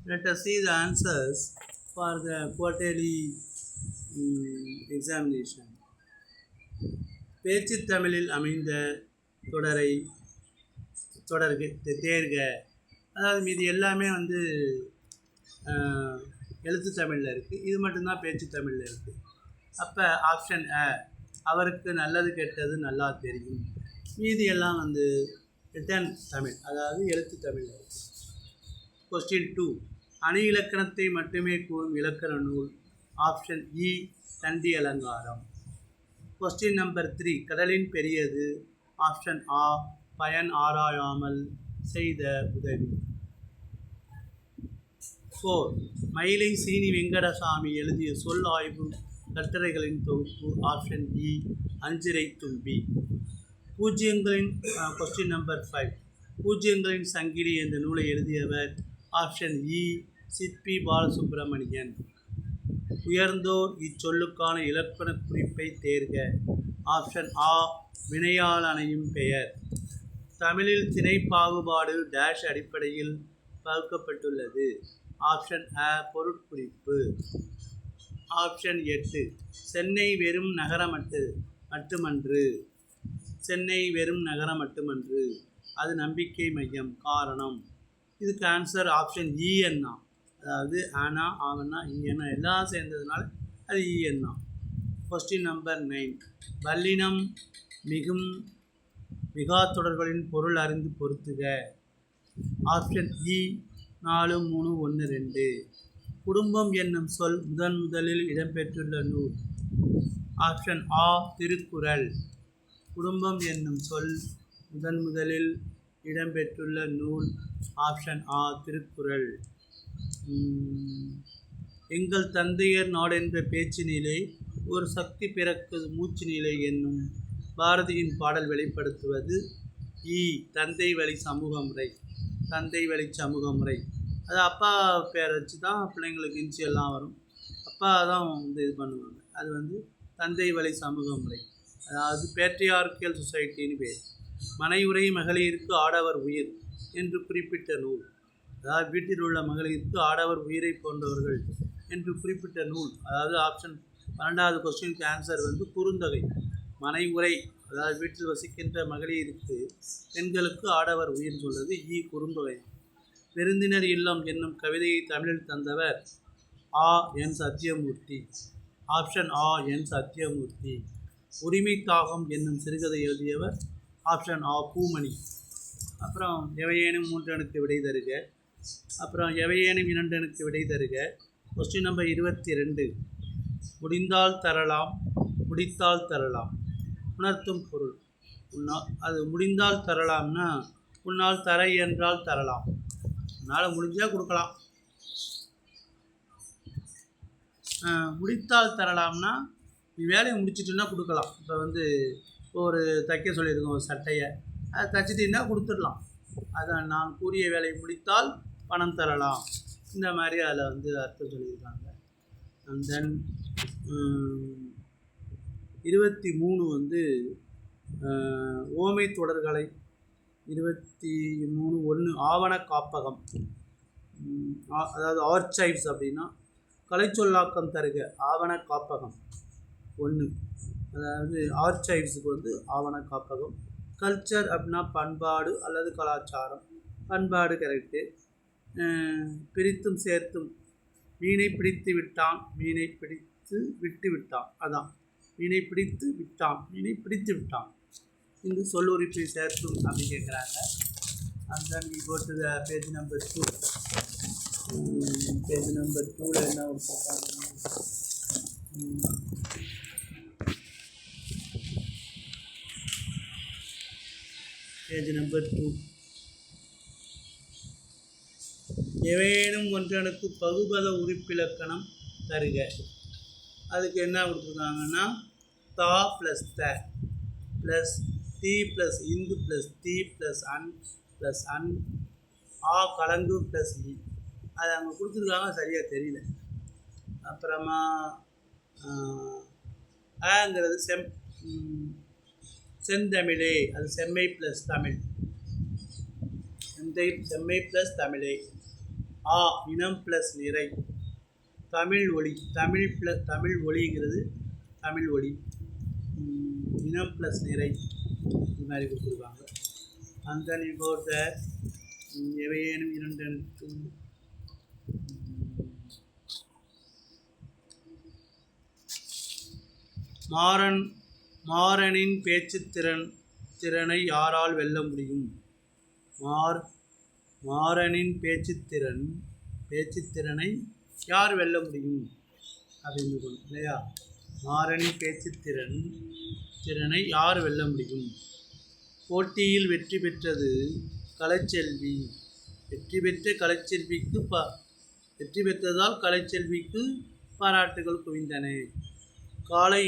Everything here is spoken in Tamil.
Let us see the answers for the quarterly examination. பேச்சு தமிழில் அமைந்த தொடரை தேர்க. அதாவது மீது எல்லாமே வந்து எழுத்து தமிழில் இருக்குது, இது மட்டும்தான் பேச்சு தமிழில் இருக்குது. அப்போ ஆப்ஷன் அ, அவருக்கு நல்லது கெட்டது நல்லா தெரியும். மீதி எல்லாம் வந்து ரிட்டன் தமிழ், அதாவது எழுத்து தமிழில் இருக்குது. கொஸ்டின் 2, அணி இலக்கணத்தை மட்டுமே கூறும் இலக்கண நூல். ஆப்ஷன் இ, தண்டி அலங்காரம். கொஸ்டின் நம்பர் 3, கடலின் பெரியது. ஆப்ஷன் ஆ, பயன் ஆராயாமல் செய்த உதவி. 4, மயிலை சீனி வெங்கடசாமி எழுதிய சொல் ஆய்வு கட்டுரைகளின் தொகுப்பு. ஆப்ஷன் இ, அஞ்சிரை தும்பி. பூஜ்ஜியங்களின் கொஸ்டின் நம்பர் 5, பூஜ்ஜியங்களின் சங்கிலி என்ற நூலை எழுதியவர். ஆப்ஷன் இ, சிற்பி பாலசுப்பிரமணியன். உயர்ந்தோர் இச்சொல்லுக்கான இலக்கண குறிப்பை தேர்க. ஆப்ஷன் ஆ, வினையால் அணையும் பெயர். தமிழில் திணை பாகுபாடு டேஷ் அடிப்படையில் பகுக்கப்பட்டுள்ளது. ஆப்ஷன் அ, பொருட்குறிப்பு. ஆப்ஷன் 8, சென்னை வெறும் நகரம் மட்டுமன்று. சென்னை வெறும் நகரம் மட்டுமன்று, அது நம்பிக்கை மையம். காரணம். இதுக்கு ஆன்சர் ஆப்ஷன் இஎன்னா, அதாவது ஆனா ஆவன்னா இஎன்னா எல்லாம் சேர்ந்ததுனால அது இஎன்னா. கொஸ்டின் நம்பர் 9, வல்லினம் மிகும் மிகா தொடர்களின் பொருள் அறிந்து பொருத்துக. ஆப்ஷன் இ, 4, 3, 1, 2. குடும்பம் என்னும் சொல் முதலில் இடம்பெற்றுள்ள நூல். ஆப்ஷன் ஆ, திருக்குறள். குடும்பம் என்னும் சொல் முதலில் இடம்பெற்றுள்ள நூல். ஆப்ஷன் ஆ, திருக்குறள். எங்கள் தந்தையர் நாடென்ற பேச்சு நிலை ஒரு சக்தி பிறக்கு மூச்சு நிலை என்னும் பாரதியின் பாடல் வெளிப்படுத்துவது. இ, தந்தை வழி சமூக முறை. தந்தை வழி சமூக முறை, அது அப்பா பேரை வச்சு தான் பிள்ளைங்களுக்கு இன்சியெல்லாம் வரும். அப்பா தான் வந்து இது பண்ணுவாங்க. அது வந்து தந்தை வழி சமூக முறை, அதாவது பேட்ரியார்க்கியல் சொசைட்டின்னு பேர். மனையுறை மகளிருக்கு ஆடவர் உயிர் என்று குறிப்பிட்ட நூல். அதாவது வீட்டில் உள்ள மகளிருக்கு ஆடவர் உயிரை போன்றவர்கள் என்று குறிப்பிட்ட நூல். அதாவது ஆப்ஷன் 12வது கொஸ்டினுக்கு ஆன்சர் வந்து குறுந்தொகை. மனை உரை, அதாவது வீட்டில் வசிக்கின்ற மகளிருக்கு பெண்களுக்கு ஆடவர் உயிர் சொல்வது இ, குறுந்தொகை. பெருந்தினர் இல்லம் என்னும் கவிதையை தமிழில் தந்தவர் ஆ, என் சத்தியமூர்த்தி. ஆப்ஷன் ஆ, என் சத்தியமூர்த்தி. உரிமை தாகம் என்னும் சிறுகதை எழுதியவர். ஆப்ஷன் ஆ, பூமணி. அப்புறம் எவையேனும் 3 அணுக்கு விடை தருக. அப்புறம் எவையேனும் 2 அணுக்கு விடை தருக. கொஸ்டின் நம்பர் 22, முடிந்தால் தரலாம், முடித்தால் தரலாம். உணர்த்தும் பொருள். அது முடிந்தால் தரலாம்னா உன்னால் தர என்றால் தரலாம், உன்னால் முடிஞ்சால் கொடுக்கலாம். முடித்தால் தரலாம்னா நீ வேலையை முடிச்சிட்டுன்னா கொடுக்கலாம். இப்போ வந்து ஒரு தைக்க சொல்லியிருக்கோம் ஒரு சட்டையை, அதை தைச்சிட்டின்னா கொடுத்துடலாம். அதான் நான் கூறிய வேலையை முடித்தால் பணம் தரலாம், இந்த மாதிரி அதில் வந்து அர்த்தம் சொல்லியிருக்காங்க. அண்ட் தென் 23 வந்து ஓமை தொடர்களை. 23(1) ஆவண காப்பகம், அதாவது ஆர்ச்சைவ்ஸ் அப்படின்னா கலைச்சொல்லாக்கம் தருக. ஆவண காப்பகம் 1, அதாவது ஆர்ச்சைவ்ஸுக்கு வந்து ஆவண காப்பகம். கல்ச்சர் அப்படின்னா பண்பாடு அல்லது கலாச்சாரம். பண்பாடு கரெக்டு. பிரித்தும் சேர்த்தும், மீனை பிடித்து விட்டான், மீனை பிடித்து விட்டு விட்டான், அதான் மீனை பிடித்து விட்டான், மீனை பிடித்து விட்டான். இந்த சொல்லுரிப்பை சேர்த்தும் அப்படின்னு கேட்குறாங்க. And then we go to the page number 2. Page number 2ல் என்ன கொடுத்துருக்காங்க? பேஜ் நம்பர் 2, எவையேனும் ஒன்றனுக்கு பகுபத உறுப்பிலக்கணம் தருக. அதுக்கு என்ன கொடுத்துருக்காங்கன்னா தா ப்ளஸ் த ப்ளஸ் தி ப்ளஸ் இந்து ப்ளஸ் தி ப்ளஸ் அன் ப்ளஸ் அன் ஆ கலங்கு ப்ளஸ் இ. அது அவங்க கொடுத்துருக்காங்க, சரியாக தெரியல. அப்புறமா ஆங்கிறது செந்தமிழே, அது செம்மை ப்ளஸ் தமிழ். செம்மை ப்ளஸ் தமிழே. ஆ இனம் ப்ளஸ் நிறை. தமிழ் ஒளி. தமிழ் ஒளிங்கிறது தமிழ் ஒளி. இனம் ப்ளஸ் நிறை இது மாதிரி கொடுத்துருக்காங்க. அந்தனி போட்ட எவையேனும் இரண்டு மாறனின் திறனை யாரால் வெல்ல முடியும்? மாறனின் பேச்சுத்திறனை யார் வெல்ல முடியும் அப்படின்னு சொல்லணும் இல்லையா? மாறனின் திறனை யார் வெல்ல முடியும்? போட்டியில் வெற்றி பெற்றது கலைச்செல்வி. வெற்றி பெற்றதால் கலைச்செல்விக்கு பாராட்டுகள் குவிந்தன. காலை